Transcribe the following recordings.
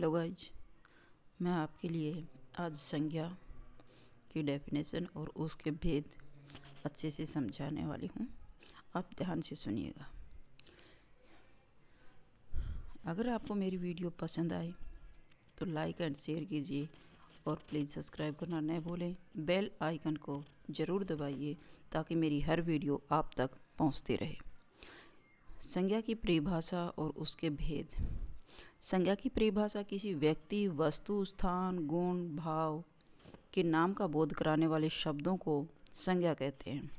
Hello guys, मैं आपके लिए आज संज्ञा की डेफिनेशन और उसके भेद अच्छे से समझाने वाली हूँ। आप ध्यान से सुनिएगा। अगर आपको मेरी वीडियो पसंद आए तो लाइक एंड शेयर कीजिए और प्लीज़ सब्सक्राइब करना न भूलें। बेल आइकन को ज़रूर दबाइए ताकि मेरी हर वीडियो आप तक पहुँचती रहे। संज्ञा की परिभाषा और उसके भेद। संज्ञा की परिभाषा किसी व्यक्ति, वस्तु, स्थान, गुण, भाव के नाम का बोध कराने वाले शब्दों को संज्ञा कहते हैं।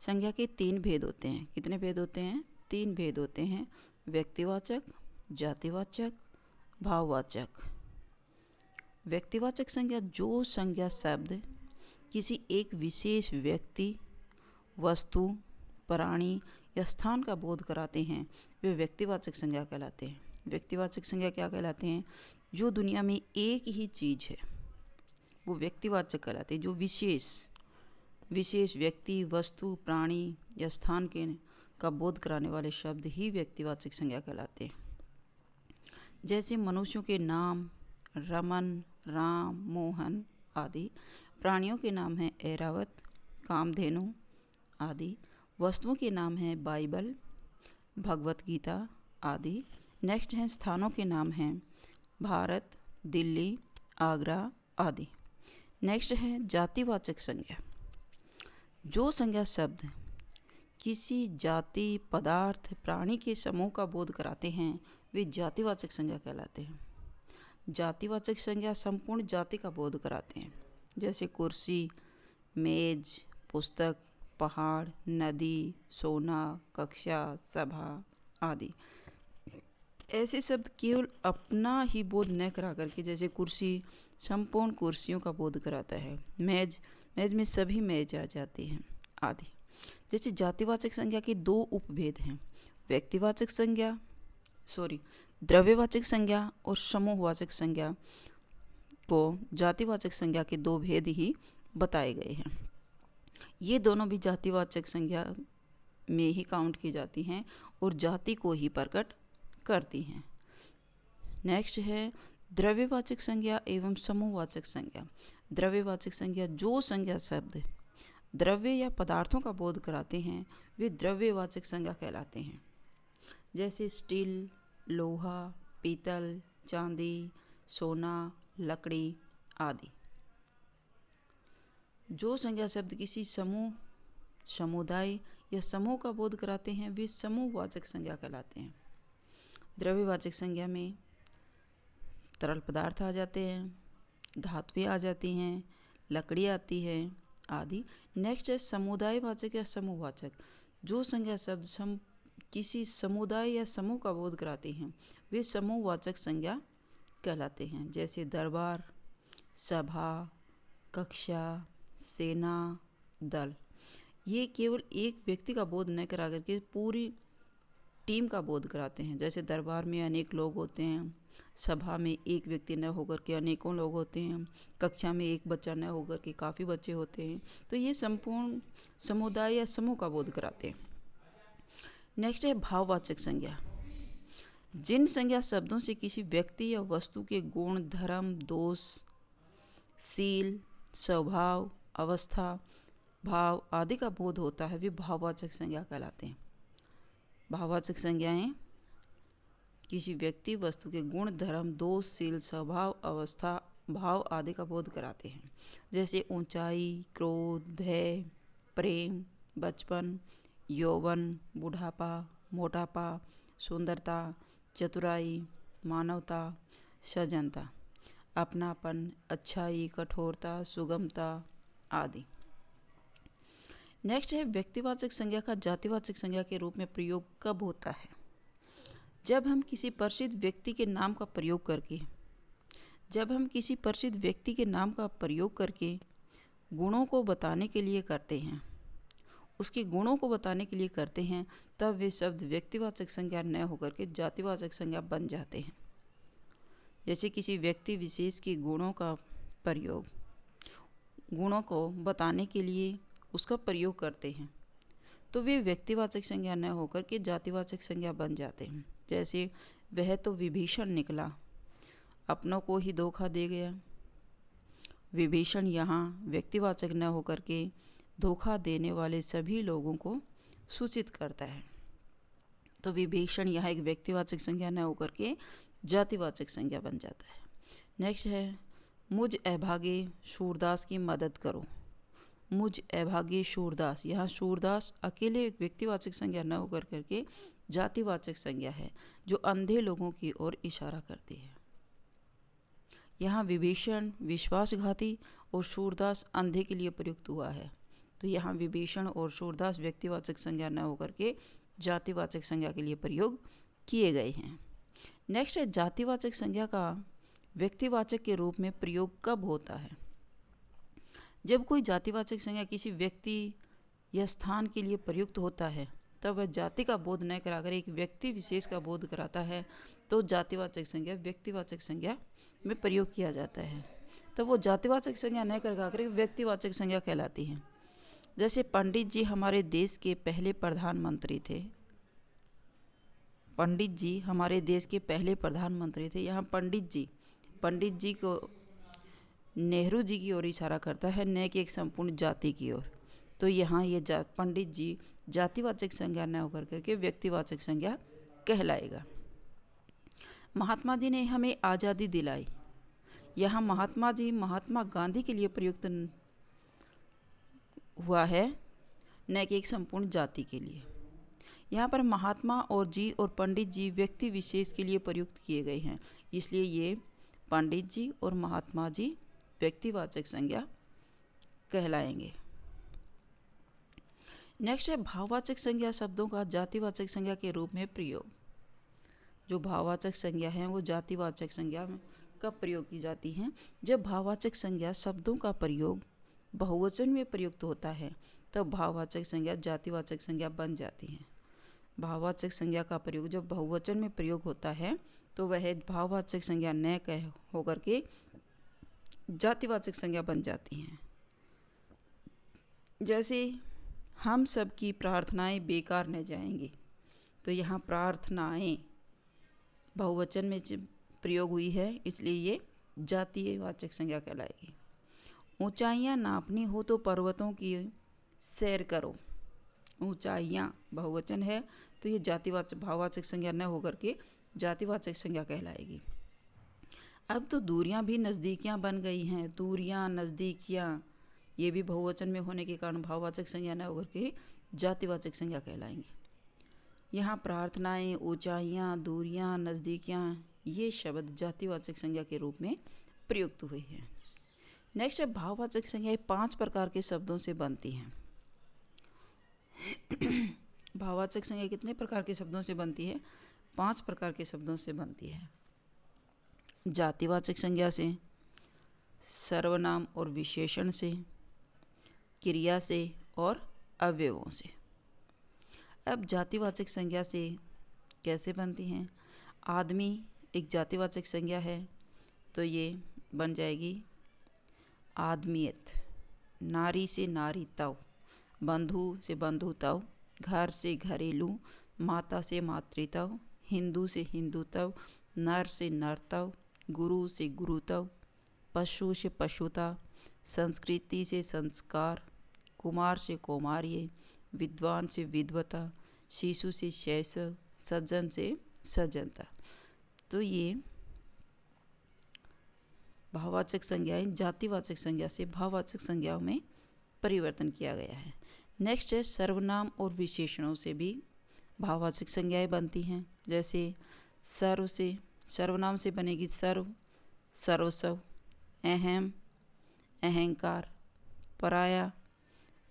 संज्ञा के 3 भेद होते हैं। कितने भेद होते हैं? 3 भेद होते हैं। व्यक्तिवाचक, जातिवाचक, भाववाचक। व्यक्तिवाचक संज्ञा जो संज्ञा शब्द किसी एक विशेष व्यक्ति, वस्तु, प्राणी या स्थान का बोध कराते हैं वे व्यक्तिवाचक संज्ञा कहलाते हैं। व्यक्तिवाचक संज्ञा क्या कहलाते हैं? जो दुनिया में एक ही चीज़ है वो व्यक्तिवाचक कहलाते हैं। जो विशेष व्यक्ति, वस्तु, प्राणी या स्थान का बोध कराने वाले शब्द ही व्यक्तिवाचक संज्ञा कहलाते हैं। जैसे मनुष्यों के नाम रमन, राम, मोहन आदि। प्राणियों के नाम हैं ऐरावत, कामधेनु आदि। वस्तुओं के नाम हैं बाइबल, भगवत गीता आदि। नेक्स्ट हैं स्थानों के नाम हैं भारत, दिल्ली, आगरा आदि। नेक्स्ट है जातिवाचक संज्ञा। जो संज्ञा शब्द किसी जाति, पदार्थ, प्राणी के समूह का बोध कराते हैं वे जातिवाचक संज्ञा कहलाते हैं। जातिवाचक संज्ञा संपूर्ण जाति का बोध कराते हैं। जैसे कुर्सी, मेज, पुस्तक, पहाड़, नदी, सोना, कक्षा, सभा आदि। ऐसे शब्द केवल अपना ही बोध न करा करके, जैसे कुर्सी संपूर्ण कुर्सियों का बोध कराता है। मेज में सभी मेज आ जाती हैं आदि। जैसे जातिवाचक संज्ञा के 2 उपभेद हैं। द्रव्यवाचक संज्ञा और समूहवाचक संज्ञा को जातिवाचक संज्ञा के 2 भेद ही बताए गए हैं। ये दोनों भी जातिवाचक संज्ञा में ही काउंट की जाती हैं और जाति को ही प्रकट करती हैं। नेक्स्ट है द्रव्यवाचक संज्ञा एवं समूहवाचक संज्ञा। द्रव्यवाचक संज्ञा जो संज्ञा शब्द द्रव्य या पदार्थों का बोध कराते हैं वे द्रव्यवाचक संज्ञा कहलाते हैं। जैसे स्टील, लोहा, पीतल, चांदी, सोना, लकड़ी आदि। जो संज्ञा शब्द किसी समूह, समुदाय या समूह का बोध कराते हैं वे समूहवाचक संज्ञा कहलाते हैं। द्रव्यवाचक संज्ञा में तरल पदार्थ आ जाते हैं, धातुएं आ जाती हैं, लकड़ी आती है आदि। नेक्स्ट है समुदायवाचक या समूहवाचक। जो संज्ञा शब्द किसी समुदाय या समूह का बोध कराते हैं वे समूहवाचक संज्ञा कहलाते हैं। जैसे दरबार, सभा, कक्षा, सेना, दल। ये केवल एक व्यक्ति का बोध न करा करके पूरी टीम का बोध कराते हैं। जैसे दरबार में अनेक लोग होते हैं, सभा में एक व्यक्ति न होकर के अनेकों लोग होते हैं, कक्षा में एक बच्चा न होकर के काफ़ी बच्चे होते हैं। तो ये संपूर्ण समुदाय या समूह का बोध कराते हैं। नेक्स्ट है भाववाचक संज्ञा। जिन संज्ञा शब्दों से किसी व्यक्ति या वस्तु के गुण, धर्म, दोष, शील, स्वभाव, अवस्था, भाव आदि का बोध होता है वे भाववाचक संज्ञा कहलाते हैं। भाववाचक संज्ञाएं किसी व्यक्ति, वस्तु के गुण, धर्म, दोष, शील, स्वभाव, अवस्था, भाव आदि का बोध कराते हैं। जैसे ऊंचाई, क्रोध, भय, प्रेम, बचपन, यौवन, बुढ़ापा, मोटापा, सुंदरता, चतुराई, मानवता, सज्जनता, अपनापन, अच्छाई, कठोरता, सुगमता आदि। नेक्स्ट है व्यक्तिवाचक संज्ञा का जातिवाचक संज्ञा के रूप में प्रयोग कब होता है? जब हम किसी प्रसिद्ध व्यक्ति के नाम का प्रयोग करके गुणों को बताने के लिए करते हैं, उसके गुणों को बताने के लिए करते हैं, तब वे शब्द व्यक्तिवाचक संज्ञा न होकर के जातिवाचक संज्ञा बन जाते हैं। जैसे किसी व्यक्ति विशेष के गुणों को बताने के लिए उसका प्रयोग करते हैं तो वे व्यक्तिवाचक संज्ञा न होकर के जातिवाचक संज्ञा बन जाते हैं। जैसे वह तो विभीषण निकला, अपनों को ही धोखा दे गया। विभीषण यहाँ व्यक्तिवाचक न होकर के धोखा देने वाले सभी लोगों को सूचित करता है। तो विभीषण यहाँ एक व्यक्तिवाचक संज्ञा न होकर के जातिवाचक संज्ञा बन जाता है। नेक्स्ट है मुझ अभागे सूरदास की मदद करो। मुझ अभागे सूरदास, यहाँ सूरदास अकेले एक व्यक्तिवाचक संज्ञा न होकर करके जातिवाचक संज्ञा है जो अंधे लोगों की ओर इशारा करती है। यहाँ विभीषण विश्वासघाती और सूरदास अंधे के लिए प्रयुक्त हुआ है। तो यहाँ विभीषण और सूरदास व्यक्तिवाचक संज्ञा न होकर के जातिवाचक संज्ञा के लिए प्रयोग किए गए हैं। नेक्स्ट है जातिवाचक संज्ञा का व्यक्तिवाचक के रूप में प्रयोग कब होता है। जब कोई जातिवाचक संज्ञा किसी व्यक्ति या स्थान के लिए प्रयुक्त होता है तब वह जाति का बोध न कराकर एक व्यक्ति विशेष का बोध कराता है, तो जातिवाचक संज्ञा व्यक्तिवाचक संज्ञा में प्रयोग किया जाता है। तो वो जातिवाचक संज्ञा न कराकर व्यक्तिवाचक संज्ञा कहलाती है। जैसे पंडित जी हमारे देश के पहले प्रधानमंत्री थे। पंडित जी हमारे देश के पहले प्रधानमंत्री थे। यहाँ पंडित जी को नेहरू जी की ओर इशारा करता है, न कि एक संपूर्ण जाति की ओर। तो यहाँ ये पंडित जी जातिवाचक संज्ञा न होकर करके व्यक्तिवाचक संज्ञा कहलाएगा। महात्मा जी ने हमें आज़ादी दिलाई। यहाँ महात्मा जी महात्मा गांधी के लिए प्रयुक्त हुआ है, न कि एक संपूर्ण जाति के लिए। यहाँ पर महात्मा और जी और पंडित जी व्यक्ति विशेष के लिए प्रयुक्त किए गए हैं, इसलिए ये पंडित जी और महात्मा जी व्यक्तिवाचक संज्ञा कहलाएंगे। नेक्स्ट है भाववाचक संज्ञा शब्दों का जातिवाचक संज्ञा के रूप में प्रयोग। जो भाववाचक संज्ञा है वो जातिवाचक संज्ञा में कब प्रयोग की जाती है। जब भाववाचक संज्ञा शब्दों का प्रयोग बहुवचन में प्रयुक्त होता है तब भाववाचक संज्ञा जातिवाचक संज्ञा बन जाती है। भाववाचक संज्ञा का प्रयोग जब बहुवचन में प्रयोग होता है तो वह भाववाचक संज्ञा न कह होकर के जातिवाचक संज्ञा बन जाती है। जैसे हम सब की प्रार्थनाएं बेकार न जाएंगी, तो यहाँ प्रार्थनाएं बहुवचन में प्रयोग हुई है, इसलिए ये जातिवाचक संज्ञा कहलाएगी। ऊंचाइयां नापनी हो तो पर्वतों की सैर करो। ऊंचाइयां बहुवचन है तो ये जातिवाचक भाववाचक संज्ञा न होकर के जातिवाचक संज्ञा कहलाएगी। अब तो दूरियां भी नज़दीकियां बन गई हैं। दूरियां नज़दीकियां ये भी बहुवचन में होने के कारण भाववाचक संज्ञा न होकर के जातिवाचक संज्ञा कहलाएंगी। यहाँ प्रार्थनाएं, ऊंचाइयां, दूरियां, नज़दीकियां ये शब्द जातिवाचक संज्ञा के रूप में प्रयुक्त हुए हैं। नेक्स्ट है भाववाचक संज्ञाएं 5 प्रकार के शब्दों से बनती हैं। भाववाचक संज्ञा कितने प्रकार के शब्दों से बनती है? 5 प्रकार के शब्दों से बनती है। जातिवाचक संज्ञा से, सर्वनाम और विशेषण से, क्रिया से और अवयवों से। अब जातिवाचक संज्ञा से कैसे बनती हैं? आदमी एक जातिवाचक संज्ञा है तो ये बन जाएगी आदमियत। नारी से नारीत्व, बंधु से बंधुत्व, घर से घरेलू, माता से मातृत्व, हिंदू से हिंदुत्व, नर से नरत्व, गुरु से गुरुत्व, पशु से पशुता, संस्कृति से संस्कार, कुमार से कौमार्य, विद्वान से विद्वता, शिशु से शैशव, सज्जन से सज्जनता। तो ये भाववाचक संज्ञाएं जातिवाचक संज्ञा से भाववाचक संज्ञाओं में परिवर्तन किया गया है। नेक्स्ट है सर्वनाम और विशेषणों से भी भाववाचक संज्ञाएं बनती हैं। जैसे सर्व से, सर्वनाम से बनेगी सर्व, सर्वस्व, अहम, अहंकार, पराया,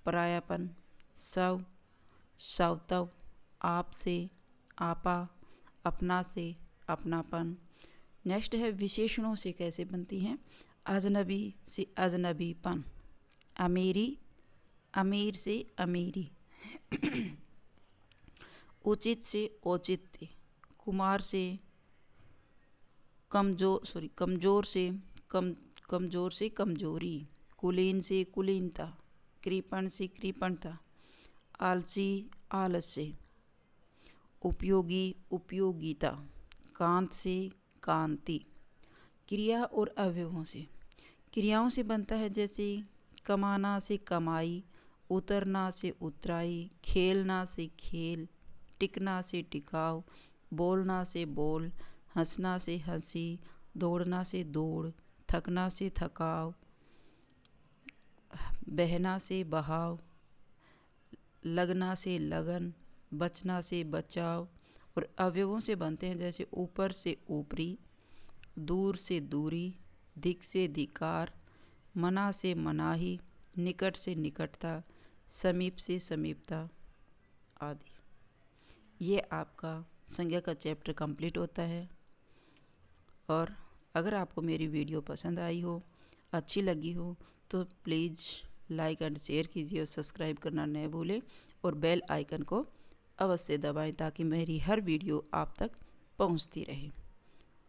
परायापन, सव, सवतव, आप से, आपा, अपना से, अपनापन। नेक्स्ट है विशेषणों से कैसे बनती हैं। अजनबी से अजनबीपन, अमीरी, अमीर से अमीरी, उचित से औचित्य, कुमार से कमजोर से कमजोरी, कुलीन से कुलीनता, कृपण से कृपणता, आलसी आलस्य, उपयोगी उपयोगिता, कांत से कांति, क्रिया और अवयवों से। क्रियाओं से बनता है जैसे कमाना से कमाई, उतरना से उतराई, खेलना से खेल, टिकना से टिकाव, बोलना से बोल, हंसना से हंसी, दौड़ना से दौड़, थकना से थकाव, बहना से बहाव, लगना से लगन, बचना से बचाव। और अवयवों से बनते हैं जैसे ऊपर से ऊपरी, दूर से दूरी, दिक से धिकार, मना से मनाही, निकट से निकटता, समीप से समीपता आदि। ये आपका संज्ञा का चैप्टर कंप्लीट होता है। और अगर आपको मेरी वीडियो पसंद आई हो, अच्छी लगी हो, तो प्लीज़ लाइक एंड शेयर कीजिए और सब्सक्राइब करना न भूलें और बेल आइकन को अवश्य दबाएं ताकि मेरी हर वीडियो आप तक पहुंचती रहे।